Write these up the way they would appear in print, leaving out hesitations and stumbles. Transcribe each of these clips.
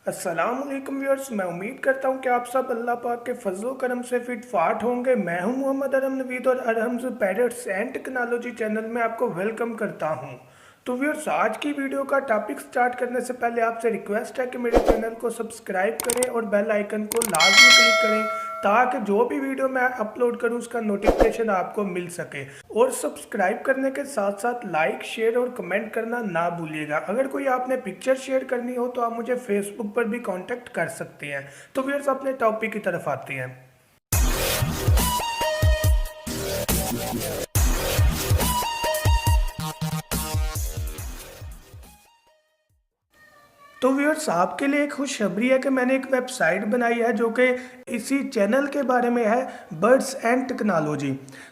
अस्सलामुअलैकुम व्यूअर्स, मैं उम्मीद करता हूँ कि आप सब अल्लाह पाक के फजलो करम से फिट फाट होंगे। मैं हूँ मोहम्मद अरहम नवीद और अरहम्स पैरेट्स एंड टेक्नोलॉजी चैनल में आपको वेलकम करता हूँ। तो व्यूअर्स, आज की वीडियो का टॉपिक स्टार्ट करने से पहले आपसे रिक्वेस्ट है कि मेरे चैनल को सब्सक्राइब करें और बेल आइकन को लाजमी क्लिक करें ताकि जो भी वीडियो मैं अपलोड करूं उसका नोटिफिकेशन आपको मिल सके। और सब्सक्राइब करने के साथ साथ लाइक शेयर और कमेंट करना ना भूलिएगा। अगर कोई आपने पिक्चर शेयर करनी हो तो आप मुझे फेसबुक पर भी कांटेक्ट कर सकते हैं। तो व्यूअर्स, अपने टॉपिक की तरफ आते हैं। तो व्यूअर्स, आपके लिए एक खुशखबरी है कि मैंने एक वेबसाइट बनाई है जो कि इसी चैनल के बारे में है, बर्ड्स एंड टेक्नोलॉजी।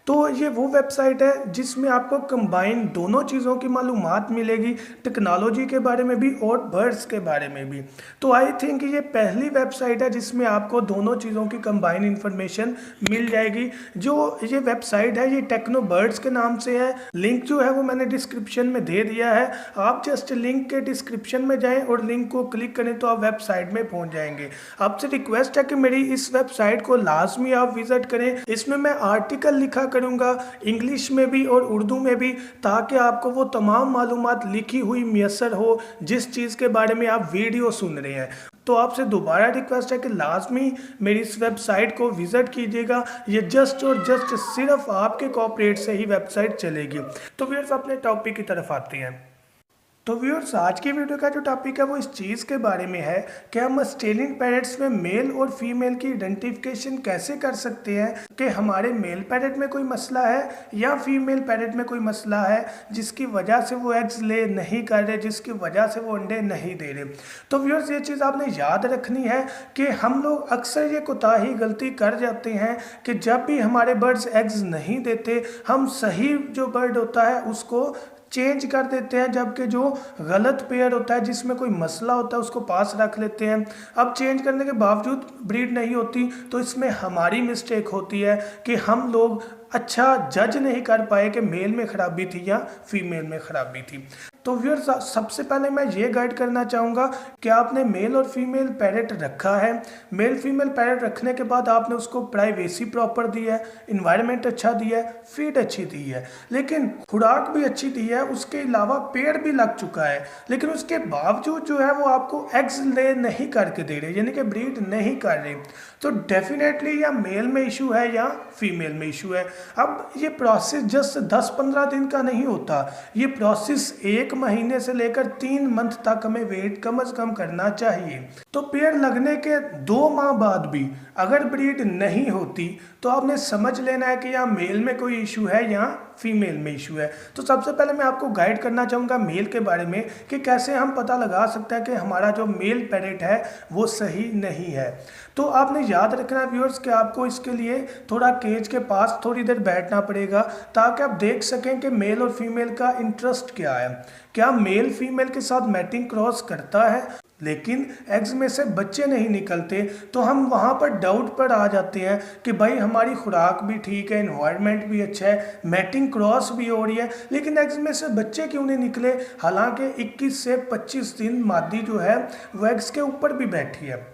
तो ये वो वेबसाइट है जिसमें आपको कंबाइन दोनों चीज़ों की मालूमात मिलेगी, टेक्नोलॉजी के बारे में भी और बर्ड्स के बारे में भी। तो आई थिंक ये पहली वेबसाइट है जिसमें आपको दोनों चीज़ों की कंबाइन इन्फॉर्मेशन मिल जाएगी। जो ये वेबसाइट है ये टेक्नो बर्ड्स के नाम से है। लिंक जो है वो मैंने डिस्क्रिप्शन में दे दिया है। आप जस्ट लिंक के डिस्क्रिप्शन में जाएं और लिंक को क्लिक करें तो आप वेबसाइट में पहुंच जाएंगे। आपसे रिक्वेस्ट है कि मेरी इस वेबसाइट को लाजमी आप विजिट करें। इसमें मैं आर्टिकल लिखा करूंगा इंग्लिश में भी और उर्दू में भी, ताकि आपको वो तमाम मालूमात लिखी हुई मैसर हो जिस चीज़ के बारे में आप वीडियो सुन रहे हैं। तो आपसे दोबारा रिक्वेस्ट है कि लाजमी मेरी इस वेबसाइट को विजिट कीजिएगा। ये जस्ट और जस्ट सिर्फ आपके कॉपरेट से ही वेबसाइट चलेगी। तो व्यूअर्स, अपने टॉपिक की तरफ आते हैं। तो व्यूअर्स, आज की वीडियो का जो टॉपिक है वो इस चीज़ के बारे में है कि हम ऑस्ट्रेलियन पैरेट्स में मेल और फीमेल की आइडेंटिफिकेशन कैसे कर सकते हैं कि हमारे मेल पैरेट में कोई मसला है या फीमेल पैरेट में कोई मसला है जिसकी वजह से वो एग्स ले नहीं कर रहे, जिसकी वजह से वो अंडे नहीं दे रहे। तो व्यूअर्स, ये चीज़ आपने याद रखनी है कि हम लोग अक्सर ये कोताही गलती कर जाते हैं कि जब भी हमारे बर्ड्स एग्स नहीं देते हम सही जो बर्ड होता है उसको चेंज कर देते हैं, जबकि जो गलत पेयर होता है जिसमें कोई मसला होता है उसको पास रख लेते हैं। अब चेंज करने के बावजूद ब्रीड नहीं होती तो इसमें हमारी मिस्टेक होती है कि हम लोग अच्छा जज नहीं कर पाए कि मेल में ख़राबी थी या फीमेल में ख़राबी थी। तो व्यूअर्स, सबसे पहले मैं ये गाइड करना चाहूँगा कि आपने मेल और फीमेल पैरेट रखा है। मेल फीमेल पैरेट रखने के बाद आपने उसको प्राइवेसी प्रॉपर दी है, इन्वायरमेंट अच्छा दिया है, फीड अच्छी दी है, लेकिन खुराक भी अच्छी दी है, उसके अलावा पेड़ भी लग चुका है, लेकिन उसके बावजूद जो है वो आपको एग्स ले नहीं करके दे रहे, यानी कि ब्रीड नहीं कर रहे। तो डेफिनेटली या मेल में इशू है या फीमेल में इशू है। अब ये प्रोसेस जस्ट 10-15 दिन का नहीं होता, ये प्रोसेस 1 महीने से लेकर 3 मंथ तक हमें वेट कम से कम करना चाहिए। तो पेड़ लगने के 2 माह बाद भी अगर ब्रीड नहीं होती तो आपने समझ लेना है कि या मेल में कोई इशू है या फीमेल में इशू है। तो सबसे पहले मैं आपको गाइड करना चाहूँगा मेल के बारे में कि कैसे हम पता लगा सकते हैं कि हमारा जो मेल पैरेट है वो सही नहीं है। तो आपने याद रखना है व्यूअर्स कि आपको इसके लिए थोड़ा केज के पास थोड़ी देर बैठना पड़ेगा ताकि आप देख सकें कि मेल और फीमेल का इंटरेस्ट क्या है। क्या मेल फीमेल के साथ मैटिंग क्रॉस करता है लेकिन एग्स में से बच्चे नहीं निकलते, तो हम वहाँ पर डाउट पर आ जाते हैं कि भाई हमारी खुराक भी ठीक है, इन्वायरमेंट भी अच्छा है, मैटिंग क्रॉस भी हो रही है, लेकिन एग्स में से बच्चे क्यों नहीं निकले। हालांकि 21 से 25 दिन मादी जो है वो एग्स के ऊपर भी बैठी है।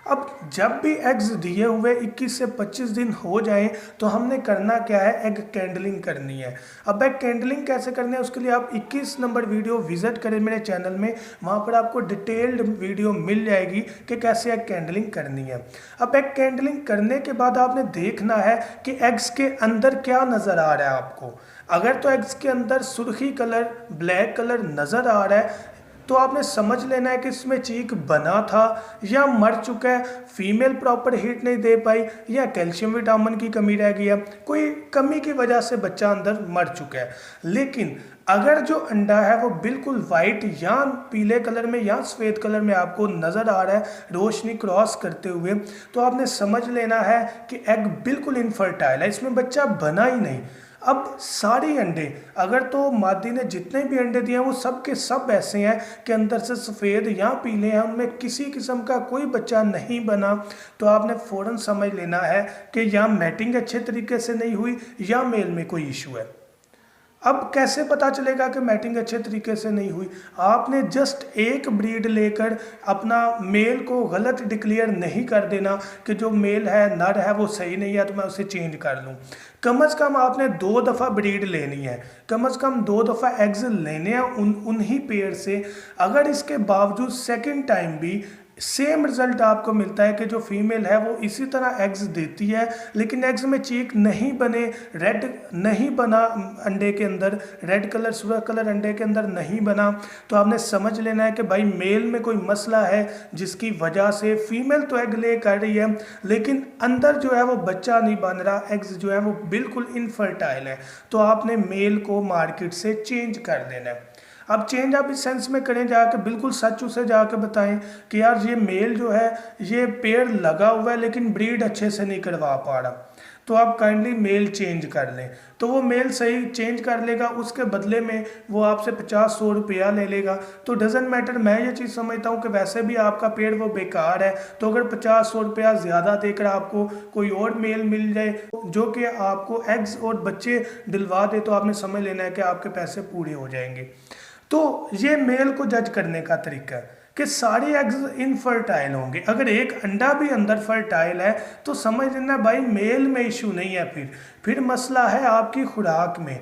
अब जब भी एग्स दिए हुए 21 से 25 दिन हो जाएं तो हमने करना क्या है, एग कैंडलिंग करनी है। अब एग कैंडलिंग कैसे करनी है उसके लिए आप 21 नंबर वीडियो विजिट करें मेरे चैनल में, वहाँ पर आपको डिटेल्ड वीडियो मिल जाएगी कि कैसे एग कैंडलिंग करनी है। अब एग कैंडलिंग करने के बाद आपने देखना है कि एग्स के अंदर क्या नज़र आ रहा है आपको। अगर तो एग्स के अंदर सुर्खी कलर, ब्लैक कलर नज़र आ रहा है तो आपने समझ लेना है कि इसमें चीक बना था या मर चुका है, फीमेल प्रॉपर हीट नहीं दे पाई या कैल्शियम विटामिन की कमी रह गई है, कोई कमी की वजह से बच्चा अंदर मर चुका है। लेकिन अगर जो अंडा है वो बिल्कुल वाइट या पीले कलर में या सफ़ेद कलर में आपको नज़र आ रहा है रोशनी क्रॉस करते हुए, तो आपने समझ लेना है कि एग बिल्कुल इनफर्टाइल है, इसमें बच्चा बना ही नहीं। अब सारे अंडे, अगर तो मादी ने जितने भी अंडे दिए हैं वो सब के सब ऐसे हैं कि अंदर से सफ़ेद या पीले हैं, उनमें किसी किस्म का कोई बच्चा नहीं बना, तो आपने फ़ौरन समझ लेना है कि या मैटिंग अच्छे तरीके से नहीं हुई या मेल में कोई इशू है। अब कैसे पता चलेगा कि मैटिंग अच्छे तरीके से नहीं हुई? आपने जस्ट एक ब्रीड लेकर अपना मेल को गलत डिक्लेयर नहीं कर देना कि जो मेल है नर है वो सही नहीं है तो मैं उसे चेंज कर लूँ। कम से कम आपने 2 दफ़ा ब्रीड लेनी है, कम से कम 2 दफ़ा एग्स लेने हैं उन्हीं पेयर से। अगर इसके बावजूद सेकंड टाइम भी सेम रिजल्ट आपको मिलता है कि जो फीमेल है वो इसी तरह एग्स देती है लेकिन एग्स में चीक नहीं बने, रेड नहीं बना अंडे के अंदर, रेड कलर सुर्ख कलर अंडे के अंदर नहीं बना, तो आपने समझ लेना है कि भाई मेल में कोई मसला है जिसकी वजह से फीमेल तो एग ले कर रही है लेकिन अंदर जो है वो बच्चा नहीं बन रहा, एग्स जो है वो बिल्कुल इनफर्टाइल है। तो आपने मेल को मार्केट से चेंज कर देना है। अब चेंज आप इस सेंस में करें जाकर बिल्कुल सच उसे जाकर बताएं कि यार ये मेल जो है ये पेड़ लगा हुआ है लेकिन ब्रीड अच्छे से नहीं करवा पा रहा, तो आप काइंडली मेल चेंज कर लें। तो वो मेल सही चेंज कर लेगा, उसके बदले में वो आपसे 50-100 रुपया ले लेगा। तो डजेंट मैटर, मैं ये चीज़ समझता हूँ कि वैसे भी आपका पेड़ वो बेकार है, तो अगर 50-100 रुपया ज़्यादा देकर आपको कोई और मेल मिल जाए जो कि आपको एग्स और बच्चे दिलवा दे तो आपने समझ लेना है कि आपके पैसे पूरे हो जाएंगे। तो ये मेल को जज करने का तरीका है कि सारे एग्स इनफर्टाइल होंगे। अगर एक अंडा भी अंदर फर्टाइल है तो समझ लेना भाई मेल में इशू नहीं है, फिर मसला है आपकी खुराक में,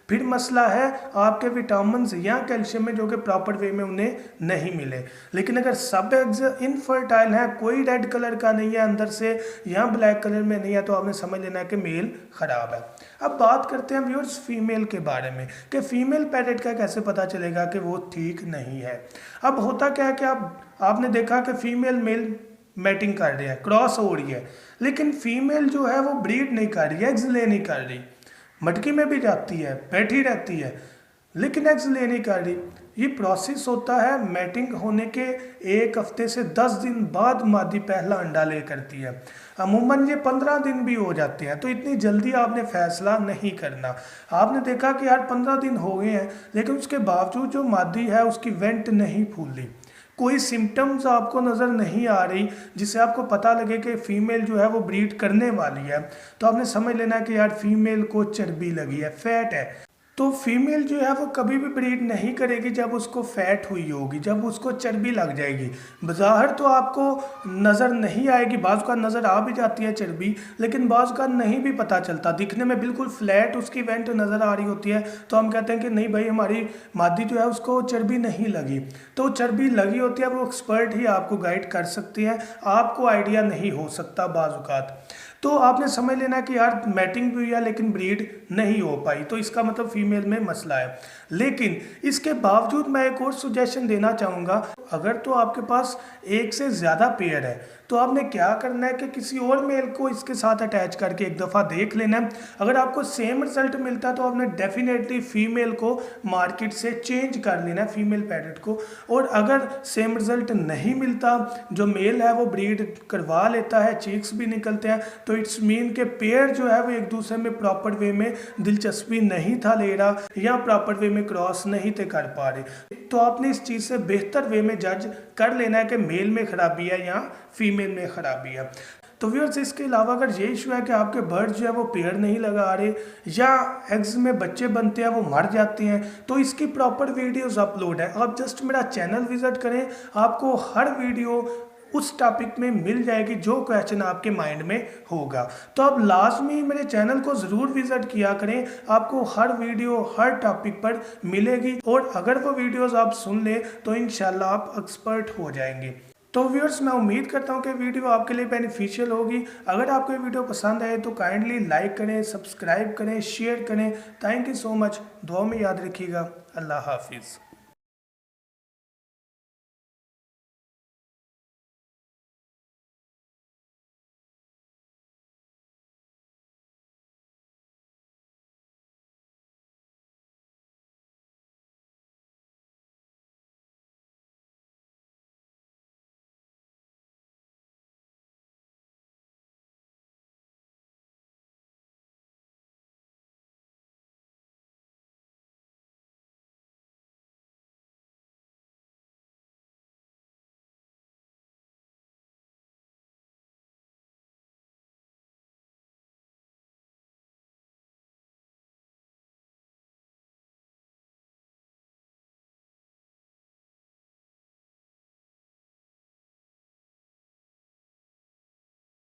फिर मसला है आपके विटामिन्स या कैल्शियम में जो कि प्रॉपर वे में उन्हें नहीं मिले। लेकिन अगर सब एग्स इनफर्टाइल है, कोई रेड कलर का नहीं है अंदर से या ब्लैक कलर में नहीं है, तो आपने समझ लेना है कि मेल ख़राब है। अब बात करते हैं व्यूअर्स फीमेल के बारे में कि फीमेल पैरेट का कैसे पता चलेगा कि वो ठीक नहीं है। अब होता क्या है कि आपने देखा कि फीमेल मेल मैटिंग कर रही है, क्रॉस हो रही है, लेकिन फीमेल जो है वो ब्रीड नहीं कर रही है, एग्स ले नहीं कर रही, मटकी में भी जाती है, बैठी रहती है, लेकिन एग्स ले नहीं कर रही। ये प्रोसेस होता है मैटिंग होने के 1 हफ्ते से 10 दिन बाद मादी पहला अंडा ले करती है। अमूमन ये 15 दिन भी हो जाते हैं, तो इतनी जल्दी आपने फैसला नहीं करना। आपने देखा कि यार 15 दिन हो गए हैं लेकिन उसके बावजूद जो मादी है उसकी वेंट नहीं फूली, कोई सिम्टम्स आपको नज़र नहीं आ रही जिससे आपको पता लगे कि फ़ीमेल जो है वो ब्रीड करने वाली है, तो आपने समझ लेना कि यार फीमेल को चर्बी लगी है, फैट है। तो फीमेल जो है वो कभी भी ब्रीड नहीं करेगी जब उसको फैट हुई होगी, जब उसको चर्बी लग जाएगी। बज़ाहिर तो आपको नज़र नहीं आएगी, बाज़ का नज़र आ भी जाती है चर्बी, लेकिन बाज़ का नहीं भी पता चलता, दिखने में बिल्कुल फ्लैट उसकी वेंट नज़र आ रही होती है, तो हम कहते हैं कि नहीं भाई हमारी मादी जो है उसको चर्बी नहीं लगी। तो चर्बी लगी होती है, वो एक्सपर्ट ही आपको गाइड कर सकती हैं, आपको आइडिया नहीं हो सकता बाज़ औक़ात। तो आपने समझ लेना कि यार मैटिंग भी हुई है लेकिन ब्रीड नहीं हो पाई, तो इसका मतलब फीमेल में मसला है। लेकिन इसके बावजूद मैं एक और सुजेशन देना चाहूँगा, अगर तो आपके पास एक से ज़्यादा पेयर है तो आपने क्या करना है कि किसी और मेल को इसके साथ अटैच करके एक दफ़ा देख लेना है। अगर आपको सेम रिजल्ट मिलता है तो आपने डेफिनेटली फीमेल को मार्केट से चेंज कर लेना है, फीमेल पैरेट को। और अगर सेम रिजल्ट नहीं मिलता, जो मेल है वो ब्रीड करवा लेता है, चीक्स भी निकलते हैं, तो इट्स मीन के पेयर जो है वो एक दूसरे में प्रॉपर वे में दिलचस्पी नहीं था ले रहा या प्रॉपर वे में क्रॉस नहीं थे कर पा रहे। तो आपने इस चीज़ से बेहतर वे में जज कर लेना है कि मेल में ख़राबी है या फीमेल में ख़राबी है। तो व्यूअर्स इसके अलावा अगर ये इशू है कि आपके बर्ड जो है वो पेयर नहीं लगा रहे या एग्स में बच्चे बनते हैं वो मर जाते हैं, तो इसकी प्रॉपर वीडियोस अपलोड है। आप जस्ट मेरा चैनल विज़िट करें, आपको हर वीडियो उस टॉपिक में मिल जाएगी जो क्वेश्चन आपके माइंड में होगा। तो आप लाजमी मेरे चैनल को ज़रूर विज़िट किया करें, आपको हर वीडियो हर टॉपिक पर मिलेगी और अगर वो वीडियोस आप सुन लें तो इंशाल्लाह आप एक्सपर्ट हो जाएंगे। तो व्यूअर्स मैं उम्मीद करता हूँ कि वीडियो आपके लिए बेनिफिशियल होगी। अगर आपको ये वीडियो पसंद आए तो काइंडली लाइक करें, सब्सक्राइब करें, शेयर करें। Thank you so much. दुआ में याद रखिएगा। अल्लाह हाफिज़।